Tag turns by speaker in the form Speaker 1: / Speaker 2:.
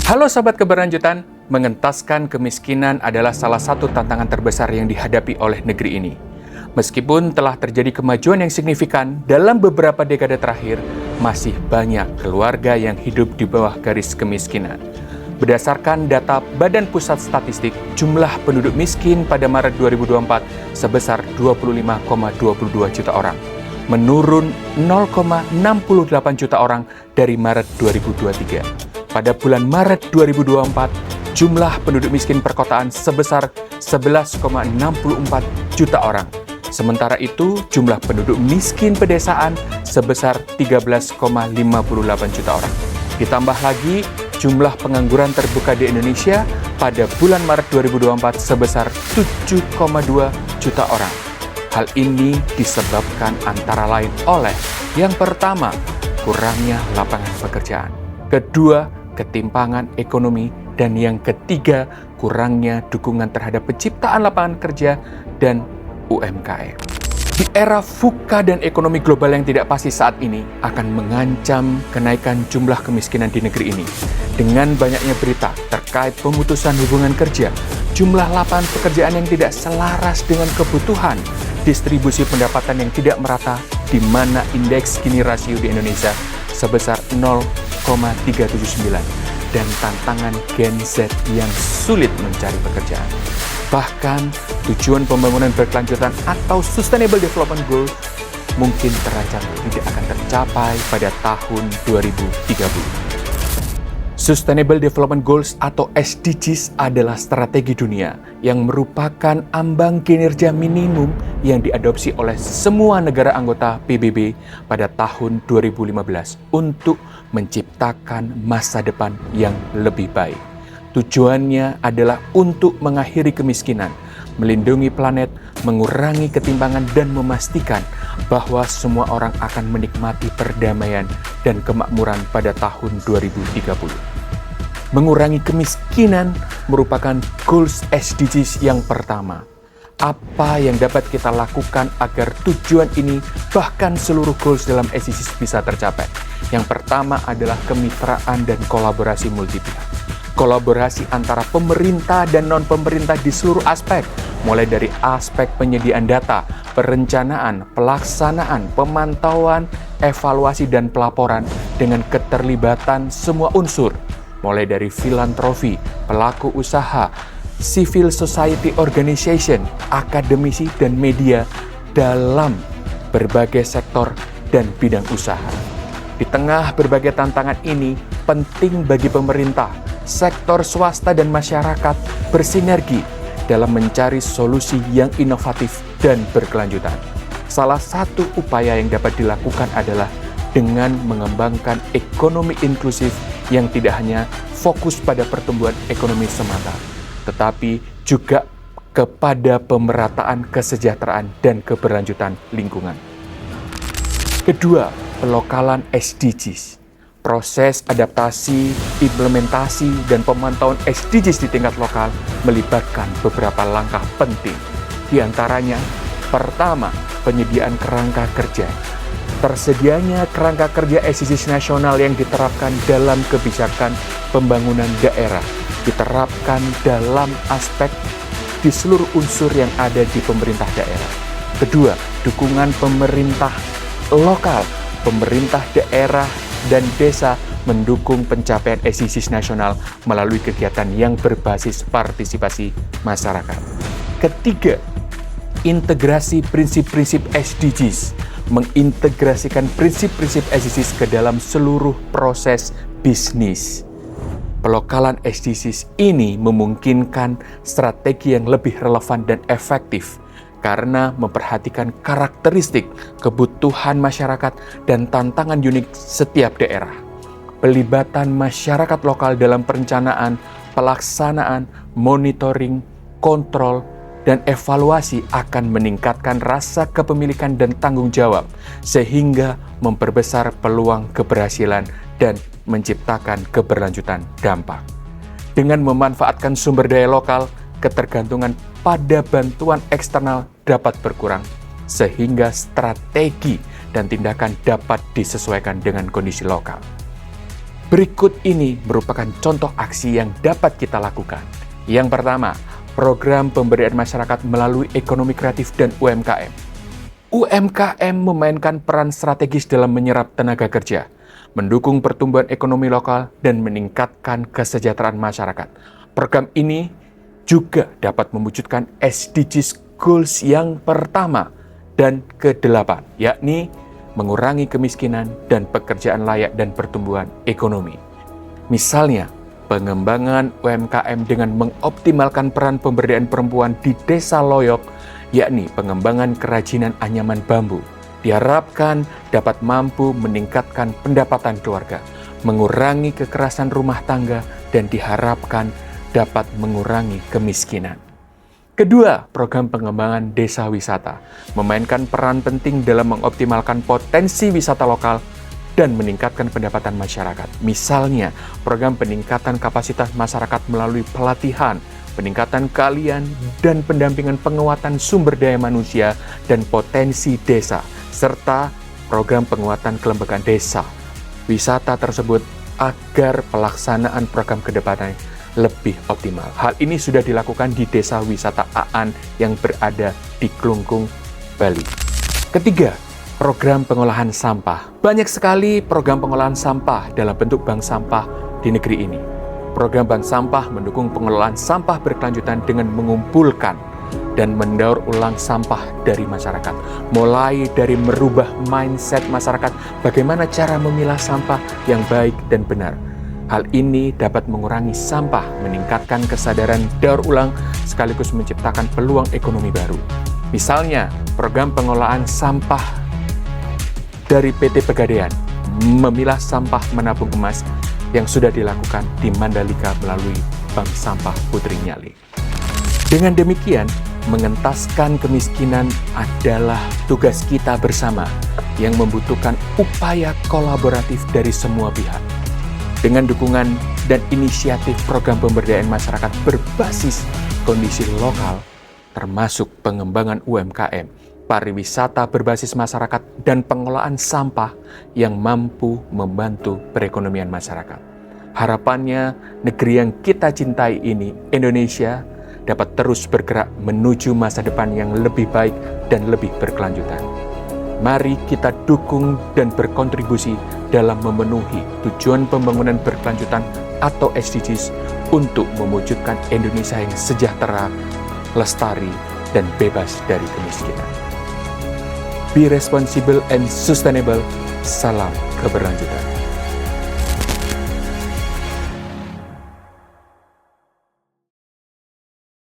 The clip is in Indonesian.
Speaker 1: Halo Sobat Keberlanjutan, mengentaskan kemiskinan adalah salah satu tantangan terbesar yang dihadapi oleh negeri ini. Meskipun telah terjadi kemajuan yang signifikan dalam beberapa dekade terakhir, masih banyak keluarga yang hidup di bawah garis kemiskinan. Berdasarkan data Badan Pusat Statistik, jumlah penduduk miskin pada Maret 2024 sebesar 25,22 juta orang, menurun 0,68 juta orang dari Maret 2023. Pada bulan Maret 2024, jumlah penduduk miskin perkotaan sebesar 11,64 juta orang. Sementara itu, jumlah penduduk miskin pedesaan sebesar 13,58 juta orang. Ditambah lagi, jumlah pengangguran terbuka di Indonesia pada bulan Maret 2024 sebesar 7,2 juta orang. Hal ini disebabkan antara lain oleh yang pertama, kurangnya lapangan pekerjaan. Kedua, ketimpangan ekonomi, dan yang ketiga, kurangnya dukungan terhadap penciptaan lapangan kerja dan UMKM. Di era VUCA dan ekonomi global yang tidak pasti saat ini akan mengancam kenaikan jumlah kemiskinan di negeri ini. Dengan banyaknya berita terkait pemutusan hubungan kerja, jumlah lapangan pekerjaan yang tidak selaras dengan kebutuhan, distribusi pendapatan yang tidak merata, di mana indeks Gini rasio di Indonesia sebesar 0,379 dan tantangan Gen Z yang sulit mencari pekerjaan. Bahkan tujuan pembangunan berkelanjutan atau Sustainable Development Goals mungkin terancam tidak akan tercapai pada tahun 2030. Sustainable Development Goals atau SDGs adalah strategi dunia yang merupakan ambang kinerja minimum yang diadopsi oleh semua negara anggota PBB pada tahun 2015 untuk menciptakan masa depan yang lebih baik. Tujuannya adalah untuk mengakhiri kemiskinan, melindungi planet, mengurangi ketimpangan, dan memastikan bahwa semua orang akan menikmati perdamaian dan kemakmuran pada tahun 2030. Mengurangi kemiskinan merupakan goals SDGs yang pertama. Apa yang dapat kita lakukan agar tujuan ini bahkan seluruh goals dalam SDGs bisa tercapai? Yang pertama adalah kemitraan dan kolaborasi multipihak. Kolaborasi antara pemerintah dan non-pemerintah di seluruh aspek, mulai dari aspek penyediaan data, perencanaan, pelaksanaan, pemantauan, evaluasi, dan pelaporan dengan keterlibatan semua unsur, mulai dari filantropi, pelaku usaha, civil society organization, akademisi, dan media dalam berbagai sektor dan bidang usaha. Di tengah berbagai tantangan ini, penting bagi pemerintah, sektor swasta, dan masyarakat bersinergi dalam mencari solusi yang inovatif dan berkelanjutan. Salah satu upaya yang dapat dilakukan adalah dengan mengembangkan ekonomi inklusif yang tidak hanya fokus pada pertumbuhan ekonomi semata, tetapi juga kepada pemerataan kesejahteraan dan keberlanjutan lingkungan. Kedua, pelokalan SDGs. Proses adaptasi, implementasi, dan pemantauan SDGs di tingkat lokal melibatkan beberapa langkah penting. Di antaranya, pertama, penyediaan kerangka kerja. Tersedianya kerangka kerja SDGs nasional yang diterapkan dalam kebijakan pembangunan daerah, diterapkan dalam aspek di seluruh unsur yang ada di pemerintah daerah. Kedua, dukungan pemerintah lokal, pemerintah daerah, dan desa mendukung pencapaian SDGs nasional melalui kegiatan yang berbasis partisipasi masyarakat. Ketiga, integrasi prinsip-prinsip SDGs, mengintegrasikan prinsip-prinsip SDGs ke dalam seluruh proses bisnis. Pelokalan SDGs ini memungkinkan strategi yang lebih relevan dan efektif karena memperhatikan karakteristik, kebutuhan masyarakat, dan tantangan unik setiap daerah. Pelibatan masyarakat lokal dalam perencanaan, pelaksanaan, monitoring, kontrol, dan evaluasi akan meningkatkan rasa kepemilikan dan tanggung jawab, sehingga memperbesar peluang keberhasilan dan menciptakan keberlanjutan dampak. Dengan memanfaatkan sumber daya lokal, ketergantungan pada bantuan eksternal dapat berkurang, sehingga strategi dan tindakan dapat disesuaikan dengan kondisi lokal. Berikut ini merupakan contoh aksi yang dapat kita lakukan. Yang pertama, program pemberdayaan masyarakat melalui ekonomi kreatif dan UMKM. UMKM memainkan peran strategis dalam menyerap tenaga kerja, mendukung pertumbuhan ekonomi lokal, dan meningkatkan kesejahteraan masyarakat. Program ini juga dapat mewujudkan SDGs Goals yang pertama dan ke-8, yakni mengurangi kemiskinan dan pekerjaan layak dan pertumbuhan ekonomi. Misalnya, pengembangan UMKM dengan mengoptimalkan peran pemberdayaan perempuan di Desa Loyok, yakni pengembangan kerajinan anyaman bambu, diharapkan dapat mampu meningkatkan pendapatan keluarga, mengurangi kekerasan rumah tangga, dan diharapkan dapat mengurangi kemiskinan. Kedua, program pengembangan desa wisata memainkan peran penting dalam mengoptimalkan potensi wisata lokal dan meningkatkan pendapatan masyarakat. Misalnya, program peningkatan kapasitas masyarakat melalui pelatihan, peningkatan keahlian, dan pendampingan penguatan sumber daya manusia dan potensi desa, serta program penguatan kelembagaan desa wisata tersebut agar pelaksanaan program ke depannya lebih optimal. Hal ini sudah dilakukan di Desa Wisata Aan yang berada di Klungkung, Bali. Ketiga, program pengolahan sampah. Banyak sekali program pengolahan sampah dalam bentuk bank sampah di negeri ini. Program bank sampah mendukung pengelolaan sampah berkelanjutan dengan mengumpulkan dan mendaur ulang sampah dari masyarakat. Mulai dari merubah mindset masyarakat bagaimana cara memilah sampah yang baik dan benar. Hal ini dapat mengurangi sampah, meningkatkan kesadaran daur ulang, sekaligus menciptakan peluang ekonomi baru. Misalnya, program pengolahan sampah dari PT Pegadaian, memilah sampah menabung emas yang sudah dilakukan di Mandalika melalui Bank Sampah Putri Nyali. Dengan demikian, mengentaskan kemiskinan adalah tugas kita bersama yang membutuhkan upaya kolaboratif dari semua pihak. Dengan dukungan dan inisiatif program pemberdayaan masyarakat berbasis kondisi lokal, termasuk pengembangan UMKM, pariwisata berbasis masyarakat, dan pengolahan sampah yang mampu membantu perekonomian masyarakat. Harapannya, negeri yang kita cintai ini, Indonesia, dapat terus bergerak menuju masa depan yang lebih baik dan lebih berkelanjutan. Mari kita dukung dan berkontribusi dalam memenuhi tujuan pembangunan berkelanjutan atau SDGs untuk mewujudkan Indonesia yang sejahtera, lestari, dan bebas dari kemiskinan. Be responsible and sustainable. Salam keberlanjutan.